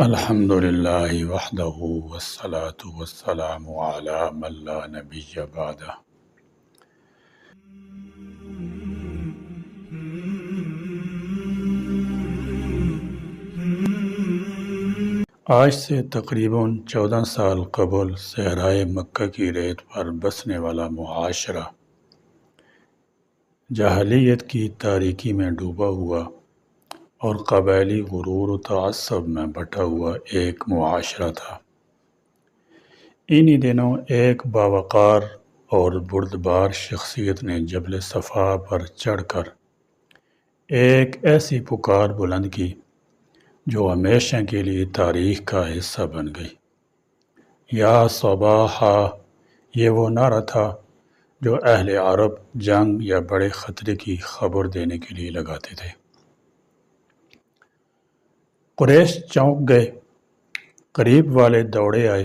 الحمد للہ وحدہ والصلاة والسلام علی من لا نبی بعدہ۔ آج سے تقریباً 14 سال قبل صحرائے مکہ کی ریت پر بسنے والا معاشرہ جاہلیت کی تاریکی میں ڈوبا ہوا اور قبائلی غرور و تعصب میں بٹا ہوا ایک معاشرہ تھا۔ انہی دنوں ایک باوقار اور بردبار شخصیت نے جبل صفا پر چڑھ کر ایک ایسی پکار بلند کی جو ہمیشہ کے لیے تاریخ کا حصہ بن گئی۔ یا صباحا، یہ وہ نعرہ تھا جو اہل عرب جنگ یا بڑے خطرے کی خبر دینے کے لیے لگاتے تھے۔ قریش چونک گئے، قریب والے دوڑے آئے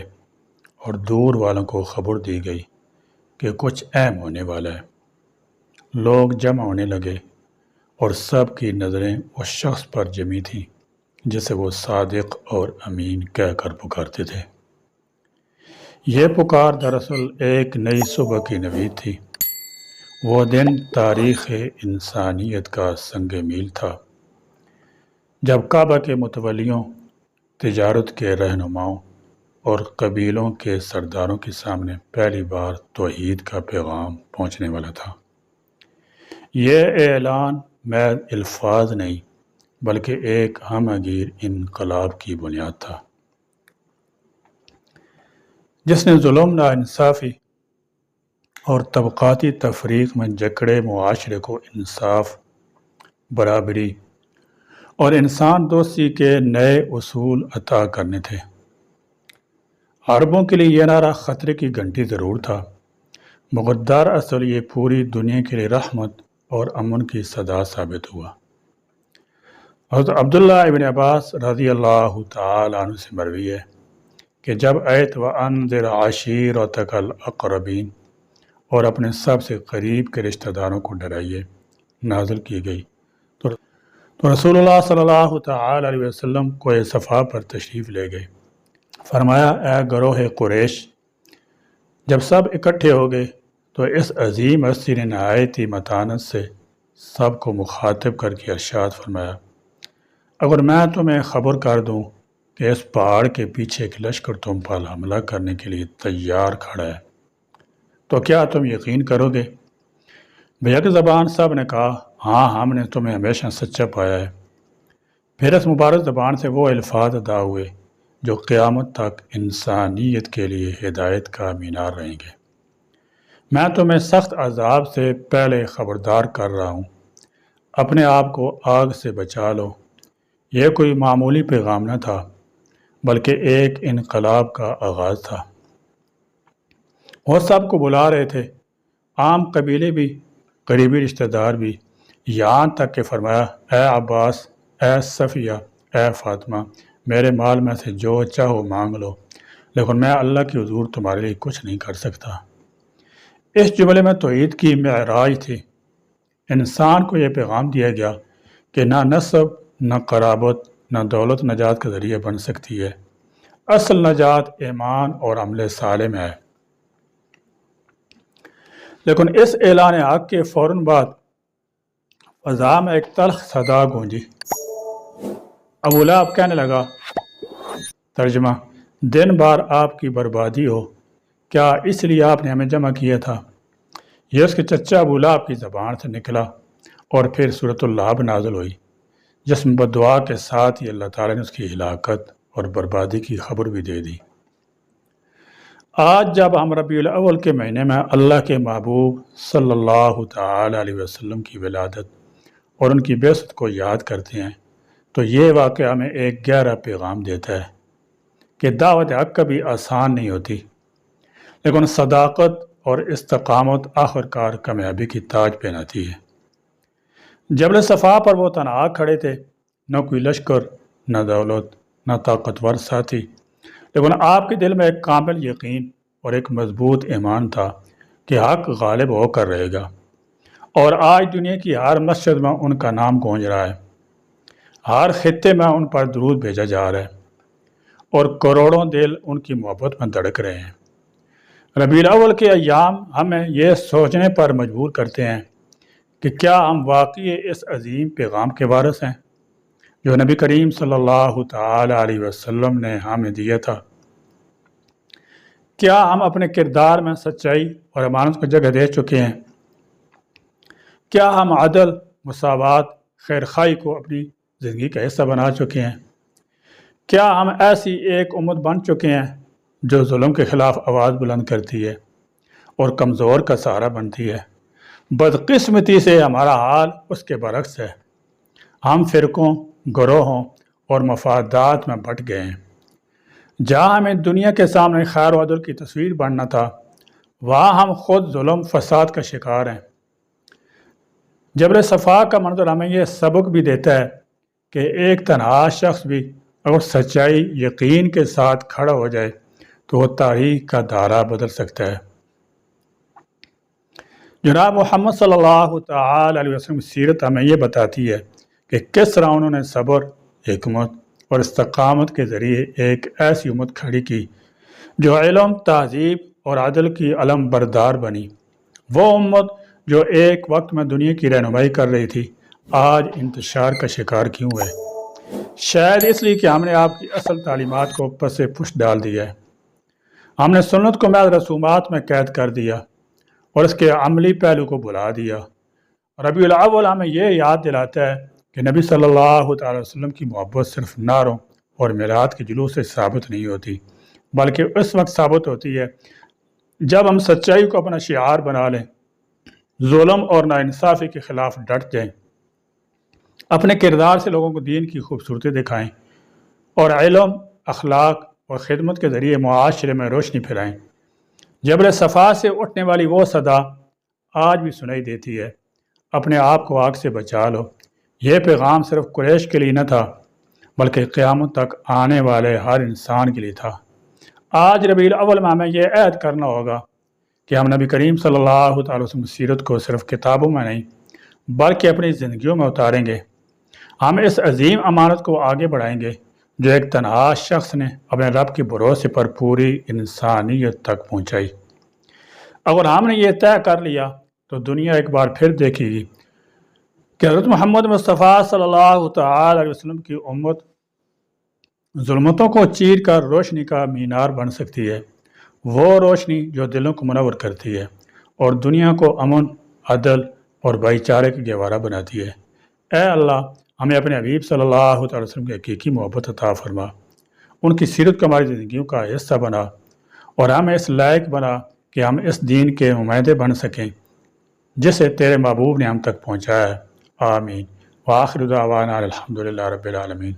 اور دور والوں کو خبر دی گئی کہ کچھ اہم ہونے والا ہے۔ لوگ جمع ہونے لگے اور سب کی نظریں اس شخص پر جمی تھیں جسے وہ صادق اور امین کہہ کر پکارتے تھے۔ یہ پکار دراصل ایک نئی صبح کی نوید تھی۔ وہ دن تاریخ انسانیت کا سنگ میل تھا جب کعبہ کے متولیوں، تجارت کے رہنماؤں اور قبیلوں کے سرداروں کے سامنے پہلی بار توحید کا پیغام پہنچنے والا تھا۔ یہ اعلان محض الفاظ نہیں بلکہ ایک ہمہ گیر انقلاب کی بنیاد تھا جس نے ظلم، ناانصافی اور طبقاتی تفریق میں جکڑے معاشرے کو انصاف، برابری اور انسان دوستی کے نئے اصول عطا کرنے تھے۔ عربوں کے لیے یہ نعرہ خطرے کی گھنٹی ضرور تھا، مگر دراصل یہ پوری دنیا کے لیے رحمت اور امن کی صدا ثابت ہوا۔ حضرت عبداللہ ابن عباس رضی اللہ تعالی عنہ سے مروی ہے کہ جب آیت وَأَنذِرْ عَشِيرَتَكَ الْأَقْرَبِينَ اور اپنے سب سے قریب کے رشتہ داروں کو ڈرائیے نازل کی گئی تو رسول اللہ صلی اللہ تعالی علیہ وسلم کوہ صفا پر تشریف لے گئے۔ فرمایا، اے گروہ قریش، جب سب اکٹھے ہو گئے تو اس عظیم ہستی نے نہایت ہی متانت سے سب کو مخاطب کر کے ارشاد فرمایا، اگر میں تمہیں خبر کر دوں کہ اس پہاڑ کے پیچھے ایک لشکر تم پر حملہ کرنے کے لیے تیار کھڑا ہے تو کیا تم یقین کرو گے؟ بیک زبان سب نے کہا، ہاں، ہم نے تمہیں ہمیشہ سچا پایا ہے۔ پھر اس مبارک زبان سے وہ الفاظ ادا ہوئے جو قیامت تک انسانیت کے لیے ہدایت کا مینار رہیں گے۔ میں تمہیں سخت عذاب سے پہلے خبردار کر رہا ہوں، اپنے آپ کو آگ سے بچا لو۔ یہ کوئی معمولی پیغام نہ تھا بلکہ ایک انقلاب کا آغاز تھا۔ وہ سب کو بلا رہے تھے، عام قبیلے بھی، قریبی رشتہ دار بھی، یہاں تک کہ فرمایا، اے عباس، اے صفیہ، اے فاطمہ، میرے مال میں سے جو چاہو مانگ لو، لیکن میں اللہ کے حضور تمہارے لیے کچھ نہیں کر سکتا۔ اس جملے میں توحید کی معراج تھی۔ انسان کو یہ پیغام دیا گیا کہ نہ نسب، نہ قرابت، نہ دولت نجات کا ذریعہ بن سکتی ہے۔ اصل نجات ایمان اور عمل صالح میں ہے۔ لیکن اس اعلان حق کے فوراً بعد فضا میں ایک تلخ صدا گونجی۔ ابو لہب کہنے لگا، ترجمہ، دن بار آپ کی بربادی ہو، کیا اس لیے آپ نے ہمیں جمع کیا تھا؟ یہ اس کے چچا ابو لہب کی زبان سے نکلا اور پھر سورۃ اللہب نازل ہوئی جس میں بددعا کے ساتھ ہی اللہ تعالیٰ نے اس کی ہلاکت اور بربادی کی خبر بھی دے دی۔ آج جب ہم ربیع الاول کے مہینے میں اللہ کے محبوب صلی اللہ تعالی علیہ وسلم کی ولادت اور ان کی بعثت کو یاد کرتے ہیں تو یہ واقعہ ہمیں ایک گہرا پیغام دیتا ہے کہ دعوت حق کبھی آسان نہیں ہوتی، لیکن صداقت اور استقامت آخر کار کامیابی کی تاج پہناتی ہے۔ جبل صفا پر وہ تنہا کھڑے تھے، نہ کوئی لشکر، نہ دولت، نہ طاقتور ساتھی، لیکن آپ کے دل میں ایک کامل یقین اور ایک مضبوط ایمان تھا کہ حق غالب ہو کر رہے گا، اور آج دنیا کی ہر مسجد میں ان کا نام گونج رہا ہے، ہر خطے میں ان پر درود بھیجا جا رہا ہے۔ اور کروڑوں دل ان کی محبت میں دھڑک رہے ہیں۔ ربیع الاول کے ایام ہمیں یہ سوچنے پر مجبور کرتے ہیں کہ کیا ہم واقعی اس عظیم پیغام کے وارث ہیں جو نبی کریم صلی اللہ تعالی علیہ وسلم نے ہمیں دیا تھا۔ کیا ہم اپنے کردار میں سچائی اور امانت کو جگہ دے چکے ہیں؟ کیا ہم عدل، مساوات، خیرخواہی کو اپنی زندگی کا حصہ بنا چکے ہیں؟ کیا ہم ایسی ایک امت بن چکے ہیں جو ظلم کے خلاف آواز بلند کرتی ہے اور کمزور کا سہارا بنتی ہے؟ بدقسمتی سے ہمارا حال اس کے برعکس ہے۔ ہم فرقوں، گروہوں اور مفادات میں بٹ گئے ہیں۔ جہاں ہمیں دنیا کے سامنے خیر و عدل کی تصویر بننا تھا، وہاں ہم خود ظلم، فساد کا شکار ہیں۔ جبر صفا کا منظر ہمیں یہ سبق بھی دیتا ہے کہ ایک تنہا شخص بھی اگر سچائی، یقین کے ساتھ کھڑا ہو جائے تو وہ تاریخ کا دھارا بدل سکتا ہے۔ جناب محمد صلی اللہ تعالی علیہ وسلم کی سیرت ہمیں یہ بتاتی ہے کہ کس طرح انہوں نے صبر، حکمت اور استقامت کے ذریعے ایک ایسی امت کھڑی کی جو علم، تہذیب اور عدل کی علم بردار بنی۔ وہ امت جو ایک وقت میں دنیا کی رہنمائی کر رہی تھی، آج انتشار کا شکار کیوں ہے؟ شاید اس لیے کہ ہم نے آپ کی اصل تعلیمات کو پس پشت ڈال دیا ہے۔ ہم نے سنت کو محض رسومات میں قید کر دیا اور اس کے عملی پہلو کو بھلا دیا۔ ربیع الاول ہمیں یہ یاد دلاتا ہے کہ نبی صلی اللہ تعالی وسلم کی محبت صرف نعروں اور میلاد کے جلوس سے ثابت نہیں ہوتی، بلکہ اس وقت ثابت ہوتی ہے جب ہم سچائی کو اپنا شعار بنا لیں، ظلم اور ناانصافی کے خلاف ڈٹ جائیں، اپنے کردار سے لوگوں کو دین کی خوبصورتی دکھائیں اور علم، اخلاق اور خدمت کے ذریعے معاشرے میں روشنی پھیلائیں۔ جبل صفا سے اٹھنے والی وہ صدا آج بھی سنائی دیتی ہے، اپنے آپ کو آگ سے بچا لو۔ یہ پیغام صرف قریش کے لیے نہ تھا، بلکہ قیامت تک آنے والے ہر انسان کے لیے تھا۔ آج ربیع الاول میں ہمیں یہ عہد کرنا ہوگا کہ ہم نبی کریم صلی اللہ تعالی وسلم کی سیرت کو صرف کتابوں میں نہیں بلکہ اپنی زندگیوں میں اتاریں گے۔ ہم اس عظیم امانت کو آگے بڑھائیں گے جو ایک تنہا شخص نے اپنے رب کے بھروسے پر پوری انسانیت تک پہنچائی۔ اگر ہم نے یہ طے کر لیا تو دنیا ایک بار پھر دیکھے گی کہ حضرت محمد مصطفیٰ صلی اللہ تعالی علیہ وسلم کی امت ظلمتوں کو چیر کر روشنی کا مینار بن سکتی ہے، وہ روشنی جو دلوں کو منور کرتی ہے اور دنیا کو امن، عدل اور بھائی چارے کا گہوارہ بناتی ہے۔ اے اللہ، ہمیں اپنے حبیب صلی اللہ تعالی وسلم کی حقیقی محبت عطا فرما، ان کی سیرت کو ہماری زندگیوں کا حصہ بنا اور ہمیں اس لائق بنا کہ ہم اس دین کے نمائندے بن سکیں جسے تیرے محبوب نے ہم تک پہنچایا ہے۔ آمین۔ وآخر دعوانا الحمدللہ رب العالمین۔